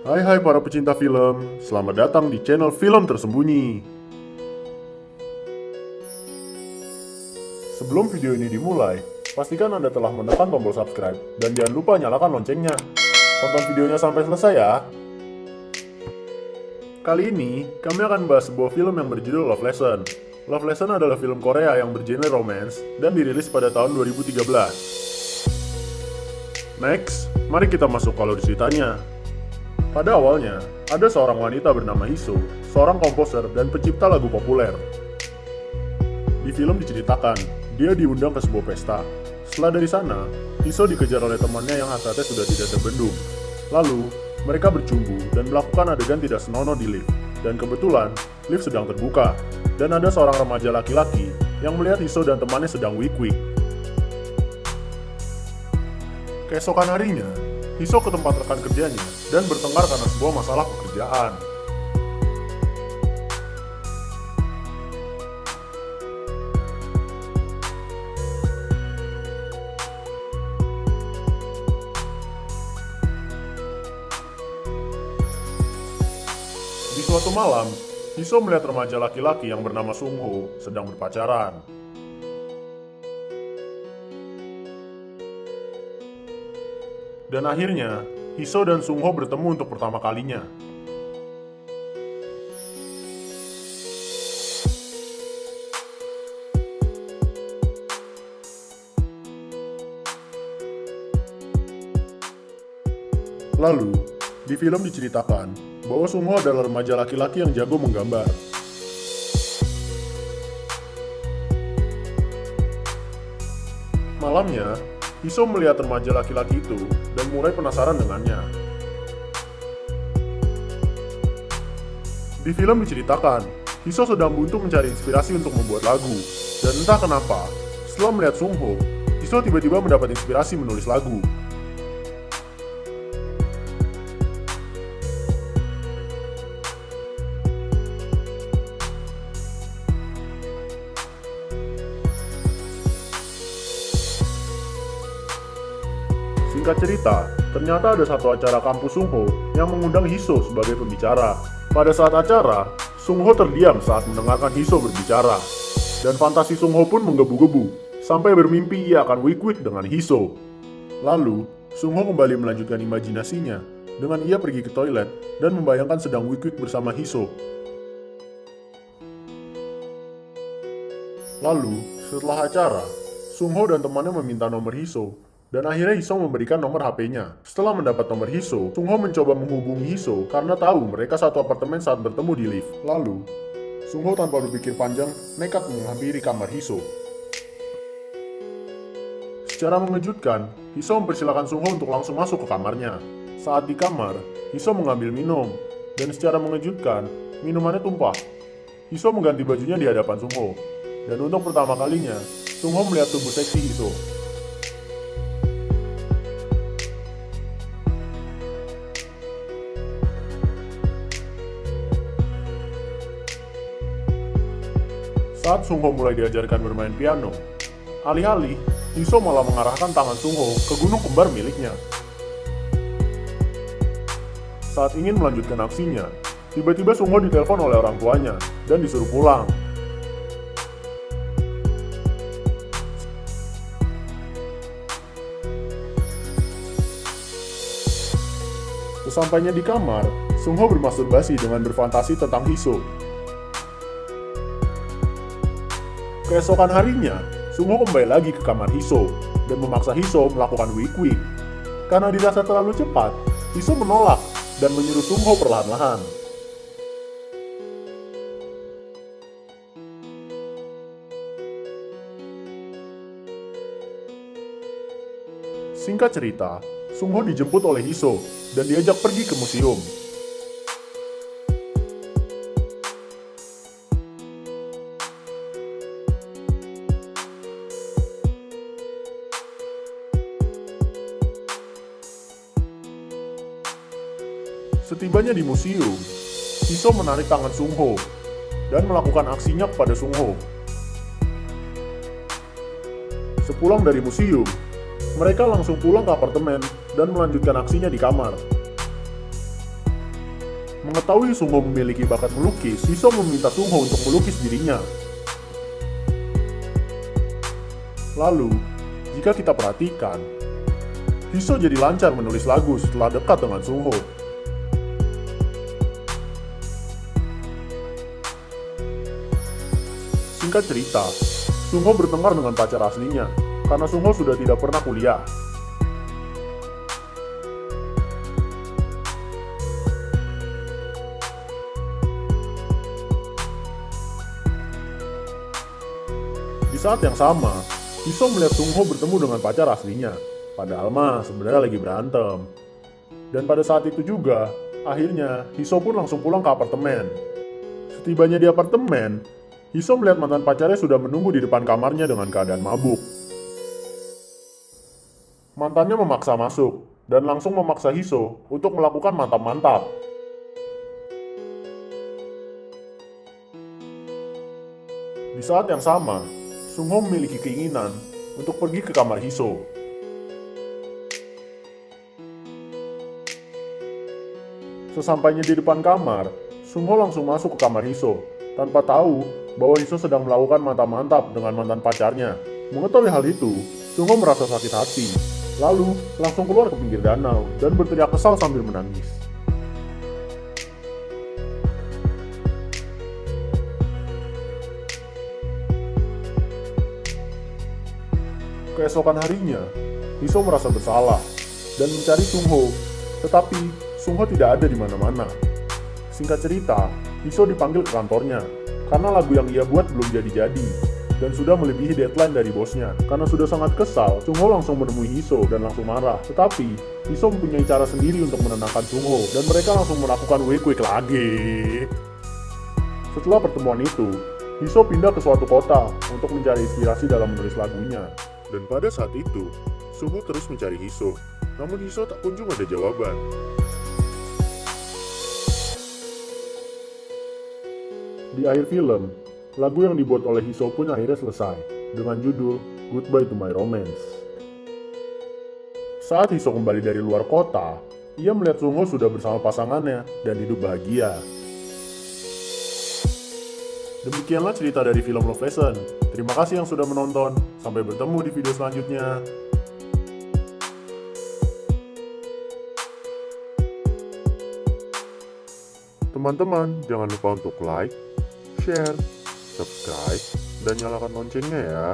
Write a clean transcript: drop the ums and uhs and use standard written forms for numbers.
Hai para pecinta film, selamat datang di channel Film Tersembunyi. Sebelum video ini dimulai, pastikan Anda telah menekan tombol subscribe dan jangan lupa nyalakan loncengnya. Tonton videonya sampai selesai ya. Kali ini, kami akan membahas sebuah film yang berjudul Love Lesson. Love Lesson adalah film Korea yang bergenre romance dan dirilis pada tahun 2013. Next, mari kita masuk ke alur ceritanya. Pada awalnya, ada seorang wanita bernama Hiso, seorang komposer dan pencipta lagu populer. Di film diceritakan, dia diundang ke sebuah pesta. Setelah dari sana, Hiso dikejar oleh temannya yang hasratnya sudah tidak terbendung. Lalu, mereka bercumbu dan melakukan adegan tidak senonoh di lift. Dan kebetulan, lift sedang terbuka, dan ada seorang remaja laki-laki yang melihat Hiso dan temannya sedang wik-wik. Keesokan harinya, Hiso ke tempat rekan kerjanya dan bertengkar karena sebuah masalah pekerjaan. Di suatu malam, Hiso melihat remaja laki-laki yang bernama Sungho sedang berpacaran. Dan akhirnya, Hiso dan Sungho bertemu untuk pertama kalinya. Lalu, di film diceritakan bahwa Sungho adalah remaja laki-laki yang jago menggambar. Malamnya, Hiso melihat remaja laki-laki itu dan mulai penasaran dengannya. Di film diceritakan, Hiso sedang buntu mencari inspirasi untuk membuat lagu. Dan entah kenapa, setelah melihat Sungho, Hiso tiba-tiba mendapat inspirasi menulis lagu. Singkat cerita, ternyata ada satu acara kampus Sungho yang mengundang Hiso sebagai pembicara. Pada saat acara, Sungho terdiam saat mendengarkan Hiso berbicara. Dan fantasi Sungho pun menggebu-gebu, sampai bermimpi ia akan wik-wik dengan Hiso. Lalu, Sungho kembali melanjutkan imajinasinya, dengan ia pergi ke toilet dan membayangkan sedang wik-wik bersama Hiso. Lalu, setelah acara, Sungho dan temannya meminta nomor Hiso. Dan akhirnya Hiso memberikan nomor HP-nya. Setelah mendapat nomor Hiso, Sungho mencoba menghubungi Hiso karena tahu mereka satu apartemen saat bertemu di lift. Lalu, Sungho tanpa berpikir panjang nekat menghampiri kamar Hiso. Secara mengejutkan, Hiso mempersilahkan Sungho untuk langsung masuk ke kamarnya. Saat di kamar, Hiso mengambil minum, dan secara mengejutkan, minumannya tumpah. Hiso mengganti bajunya di hadapan Sungho, dan untuk pertama kalinya, Sungho melihat tubuh seksi Hiso. Saat Sungho mulai diajarkan bermain piano, alih-alih, Hiso malah mengarahkan tangan Sungho ke gunung kembar miliknya. Saat ingin melanjutkan aksinya, tiba-tiba Sungho ditelepon oleh orang tuanya dan disuruh pulang. Sesampainya di kamar, Sungho bermasturbasi dengan berfantasi tentang Hiso. Keesokan harinya, Sungho kembali lagi ke kamar Hiso dan memaksa Hiso melakukan wik-wik. Karena dirasa terlalu cepat, Hiso menolak dan menyuruh Sungho perlahan-lahan. Singkat cerita, Sungho dijemput oleh Hiso dan diajak pergi ke museum. Setibanya di museum, Hiso menarik tangan Sungho dan melakukan aksinya kepada Sungho. Sepulang dari museum, mereka langsung pulang ke apartemen dan melanjutkan aksinya di kamar. Mengetahui Sungho memiliki bakat melukis, Hiso meminta Sungho untuk melukis dirinya. Lalu, jika kita perhatikan, Hiso jadi lancar menulis lagu setelah dekat dengan Sungho. Singkat cerita, Sungho bertengkar dengan pacar aslinya karena Sungho sudah tidak pernah kuliah. Di saat yang sama, Hiso melihat Sungho bertemu dengan pacar aslinya, padahal mah sebenarnya lagi berantem. Dan pada saat itu juga, akhirnya Hiso pun langsung pulang ke apartemen. Setibanya di apartemen, Hiso melihat mantan pacarnya sudah menunggu di depan kamarnya dengan keadaan mabuk. Mantannya memaksa masuk, dan langsung memaksa Hiso untuk melakukan mantap-mantap. Di saat yang sama, Sungho memiliki keinginan untuk pergi ke kamar Hiso. Sesampainya di depan kamar, Sungho langsung masuk ke kamar Hiso, tanpa tahu bahwa Hiso sedang melakukan mantap-mantap dengan mantan pacarnya. Mengetahui hal itu, Sungho merasa sakit hati, lalu langsung keluar ke pinggir danau dan berteriak kesal sambil menangis. Keesokan harinya, Hiso merasa bersalah dan mencari Sungho, tetapi Sungho tidak ada di mana-mana. Singkat cerita, Hiso dipanggil ke kantornya karena lagu yang ia buat belum jadi-jadi dan sudah melebihi deadline dari bosnya. Karena sudah sangat kesal, Sungho langsung menemui Hiso dan langsung marah. Tetapi, Hiso mempunyai cara sendiri untuk menenangkan Sungho dan mereka langsung melakukan wake-wake lagi. Setelah pertemuan itu, Hiso pindah ke suatu kota untuk mencari inspirasi dalam menulis lagunya. Dan pada saat itu, Sungho terus mencari Hiso, namun Hiso tak kunjung ada jawaban. Di akhir film, lagu yang dibuat oleh Hiso pun akhirnya selesai, dengan judul Goodbye to My Romance. Saat Hiso kembali dari luar kota, ia melihat Sungho sudah bersama pasangannya dan hidup bahagia. Demikianlah cerita dari film Love Lesson. Terima kasih yang sudah menonton. Sampai bertemu di video selanjutnya. Teman-teman, jangan lupa untuk like, share, subscribe, dan nyalakan loncengnya ya.